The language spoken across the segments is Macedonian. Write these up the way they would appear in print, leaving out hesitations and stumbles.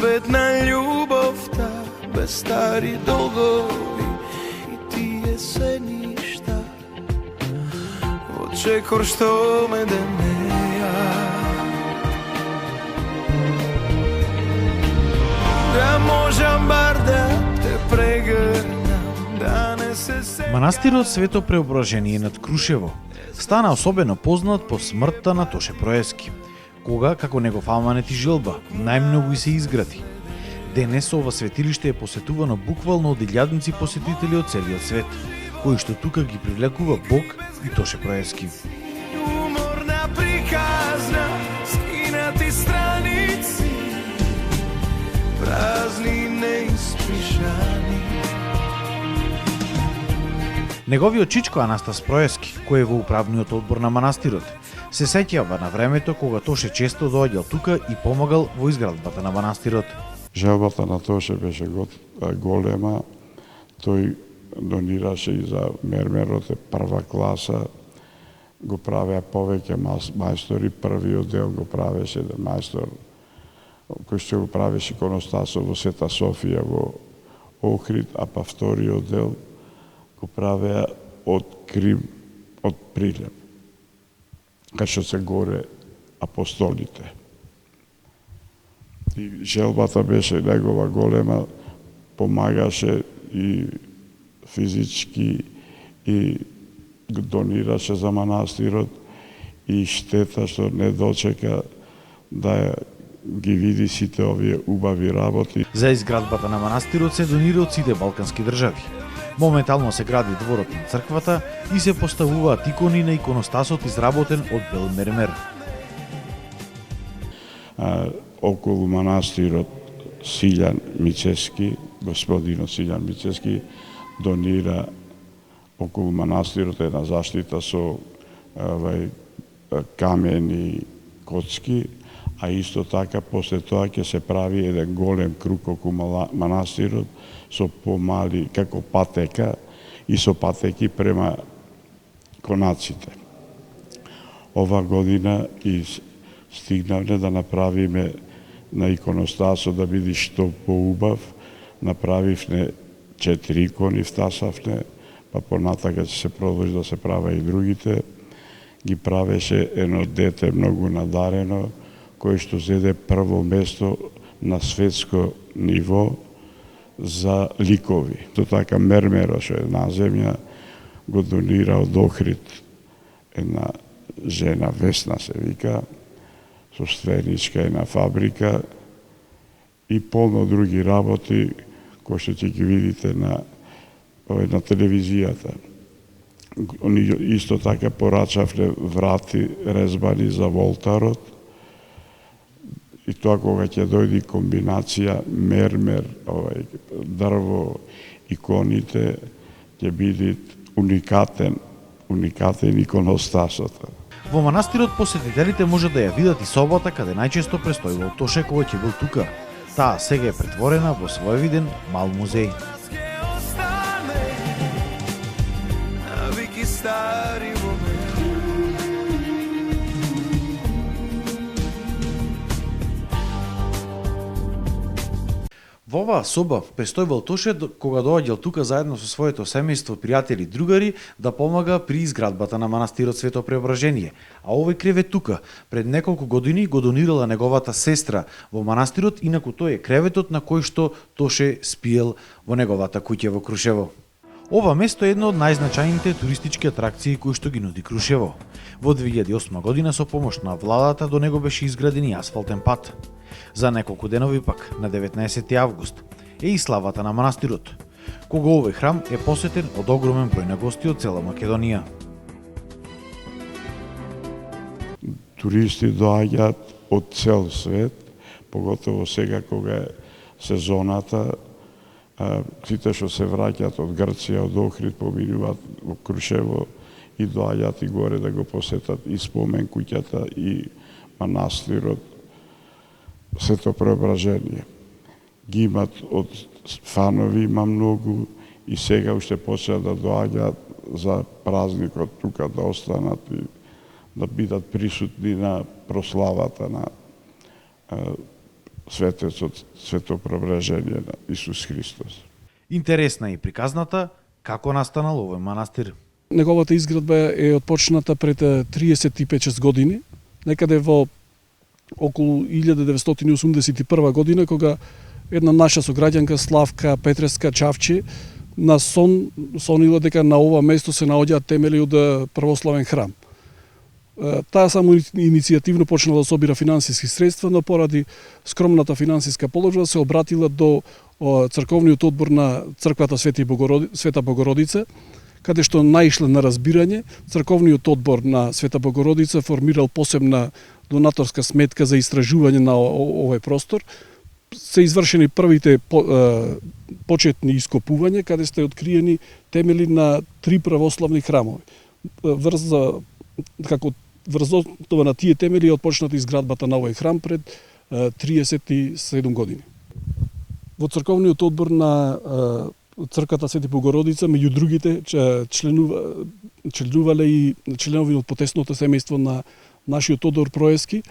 свет на љубовта, без стари долгови и тие се ништа. Очекор што ме денеја, да можам бар да те прегрнам, да не се... Манастирот Свето Преображение над Крушево стана особено познат по смртта на Тоше Проески, кога, како негов аманет и желба, најмногу и се изгради. Денес ова светилиште е посетувано буквално од илјадници посетители од целиот свет, кои што тука ги привлекува Бог и Тоше Проески. Уморна приказна, скинати страници, празни неиспишани. Неговиот чичко Анастас Проески, кој е во управниот одбор на манастирот, се сеќава на времето кога Тоше често доаѓал тука и помагал во изградбата на манастирот. Желбата на Тоше беше голема, тој донираше и за мермерот прва класа, го правеа повеќе мајстори, првиот дел го правеше еден мајстор кој што го правеше иконостасот во Света Софија во Охрид, а па вториот дел го правеа од Крим, од Прилеп, кај што се горе апостолите. И желбата беше негова голема, помагаше и физички и донираше за манастирот и штета што не дочека да ги види сите овие убави работи. За изградбата на манастирот се донира од сите балкански држави. Моментално се гради дворот на црквата и се поставуваат икони на иконостасот изработен од бел мермер. Околу манастирот Силјан Мицески, господинот Силјан Мицески, донира околу манастирот една заштита со камени коцки, а исто така после тоа ќе се прави еден голем круг околу манастирот со помали како патека и со патеки према конаците. Ова година и стигнавме да направиме на иконостасот да биде што поубав, направивме 4 икони, втасавне, па понатака ќе се продолжи да се права и другите. Ги правеше едно дете многу надарено, кој што зеде прво место на светско ниво за ликови. То така мермера што една земја го донира од Охрид една жена, Весна се вика, собственичка една фабрика и полно други работи кои што ќе ги видите на телевизијата. Исто така порачавме врати резбани за волтарот и тоа кога ќе дојде комбинација мермер, дрво, иконите, ќе биде уникатен иконостасот. Во манастирот посетителите може да ја видат и собата каде најчесто престојувал Тоше кога ќе бил тука. Таа сега е претворена во своевиден мал музеј. Во оваа соба престојувал Тоше кога доаѓал тука заедно со своето семејство, пријатели и другари да помага при изградбата на манастирот Свето Преображение. А овој кревет тука пред неколку години го донирала неговата сестра во манастирот, инаку тој е креветот на кој што Тоше спиел во неговата куќа во Крушево. Ова место е едно од најзначајните туристички атракции кои што ги нуди Крушево. Во 2008 година со помош на владата до него беше изграден и асфалтен пат. За неколку денови пак, на 19 август, е и славата на манастирот, кога овој храм е посетен од огромен број на гости од цела Македонија. Туристи доаѓаат од цел свет, поготово сега кога е сезоната, сите што се враќаат од Грција, од Охрид, поминуваат во Крушево и доаѓаат и горе да го посетат и спомен куќата и манастирот Свето Преображение. Ги имат од фанови, има многу и сега уште почнат да доаѓаат за празникот тука да останат и да бидат присутни на прославата на светецот Светопреображение на Исус Христос. Интересна е и приказната како настанал овој манастир. Неговата изградба е отпочната пред 35-6 години, некаде во околу 1981 година, кога една наша сограѓанка Славка Петреска Чавче на сонила дека на ова место се наоѓаат темели од православен храм. Таа само иницијативно почнала да собира финансиски средства, но поради скромната финансиска положба се обратила до црковниот одбор на црквата Света Богородица, каде што наишле на разбирање. Црковниот одбор на Света Богородица формирал посебна донаторска сметка за истражување на овој простор. Се извршени првите почетни ископувања, каде сте откриени темели на 3 православни храмови. Врз основа на тие темели е отпочната изградбата на овој храм пред 37 години. Во црковниот одбор на црквата Свети Богородица, меѓу другите, членувале и членови од потесното семејство на нашиот Тодор Проески,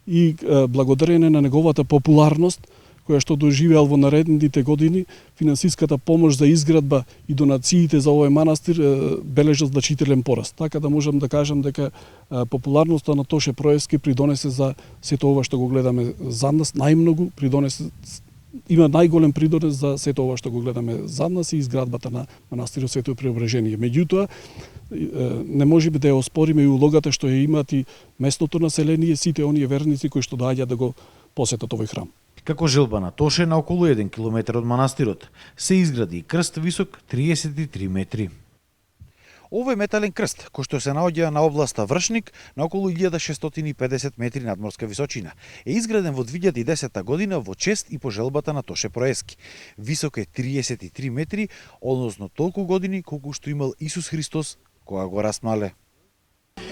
и благодарение на неговата популарност, која што доживеал во наредните години, финансиската помош за изградба и донациите за овој манастир бележат значителен пораст. Така да можам да кажам дека популарноста на Тоше Проески придонесе за сето ова што го гледаме за нас, најмногу има најголем придонес за сето ова што го гледаме за нас и изградбата на манастирот Свето Преображение. Меѓутоа, не можеме да ја оспориме и улогата што ја имаат и местното население, сите оние верници кои што доаѓаат да го посетат овој храм. Како желба на Тоше, на околу 1 километар од манастирот, се изгради крст висок 33 метри. Овој метален крст, кој што се наоѓа на областа Вршник, на околу 1650 метри надморска височина, е изграден во 2010 година во чест и по желбата на Тоше Проески. Висок е 33 метри, односно толку години колку што имал Исус Христос кога го распнале.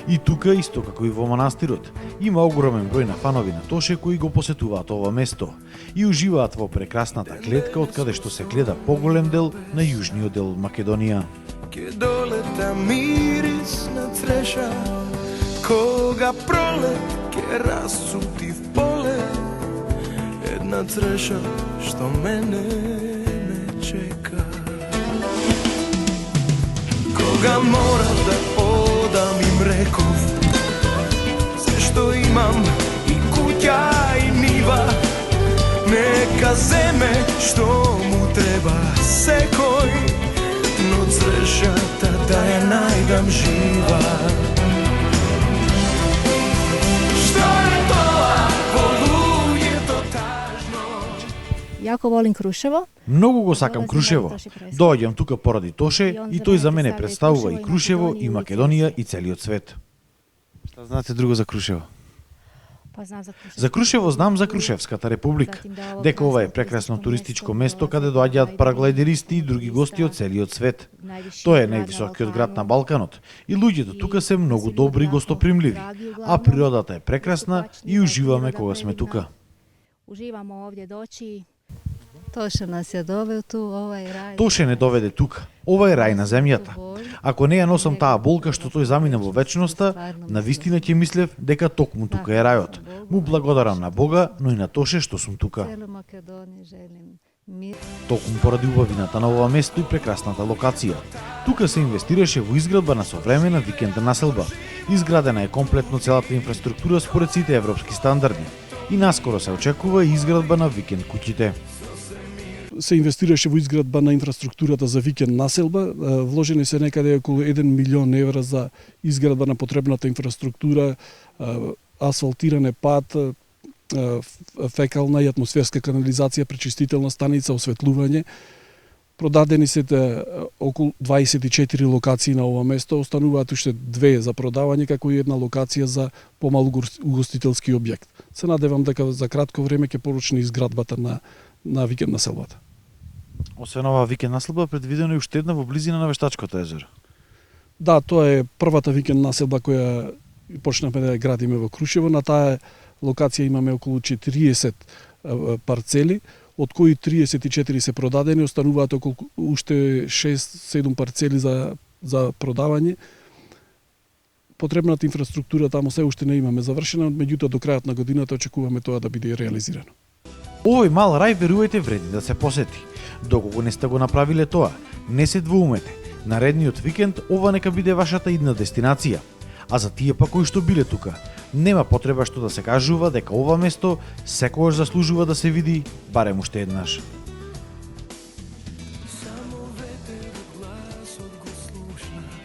И тука, исто како и во манастирот, има огромен број на фанови на Тоше кои го посетуваат ова место и уживаат во прекрасната клетка од каде што се гледа поголем дел на јужниот дел Македонија. Ке долета мирис на цреша, кога пролет ке расцути в поле, една цреша што мене ме чека. Кога морам да одам им реков, се што имам и куќа и нива, нека земе што му треба секој, но црешата да ја најдам жива. Што е тоа во луѓето тажно? Јако волим Крушево. Многу го сакам Крушево. Доаѓам тука поради Тоше и тој за мене представува и Крушево, и Македонија, и целиот свет. Шта знаете друго за Крушево? За Крушево знам за Крушевската република, дека ова е прекрасно туристичко место каде доаѓаат параглайдеристи и други гости од целиот свет. Тоа е највисокиот град на Балканот и луѓето тука се многу добри и гостопримливи, а природата е прекрасна и уживаме кога сме тука. Уживамо овде дојчи. Тоше нас ја довел ту, ова е рај. Тоше не доведе тука. Ова е рај на земјата. Ако не ја носам таа болка што тој замина во вечноста, навистина ќе мислев дека токму тука е рајот. Му благодарам на Бога, но и на Тоше што сум тука. Токму поради убавината на ова место и прекрасната локација. Тука се инвестираше во изградба на современа викендна населба. Изградена е комплетно целата инфраструктура според сите европски стандарди. И наскоро се очекува и изградба на викенд куќите. Се инвестираше во изградба на инфраструктурата за викенд населба. Вложени се некаде околу 1 милион евра за изградба на потребната инфраструктура, асфалтиране пат, фекална и атмосферска канализација, пречистителна станица, осветлување. Продадени се околу 24 локации на ова место, остануваат уште 2 за продавање, како и една локација за помал угостителски објект. Се надевам дека за кратко време ќе поручни изградбата на викенд населбата. Освен ова викенд населба, предвидено е уште една во близина на Вештачкото езеро. Да, тоа е првата викенд населба која почнавме да ја градиме во Крушево. На таа локација имаме околу 40 парцели, од кои 34 се продадени, остануваат околу уште 6-7 парцели за продавање. Потребната инфраструктура таму се уште не имаме завршена, меѓутоа до крајот на годината очекуваме тоа да биде реализирано. Овој мал рај верувајте вреди да се посети. Доколку не сте го направиле тоа, не се двоумете. Наредниот викенд ова нека биде вашата идна дестинација. А за тие па кои што биле тука, нема потреба што да се кажува дека ова место секогаш заслужува да се види барем уште еднаш.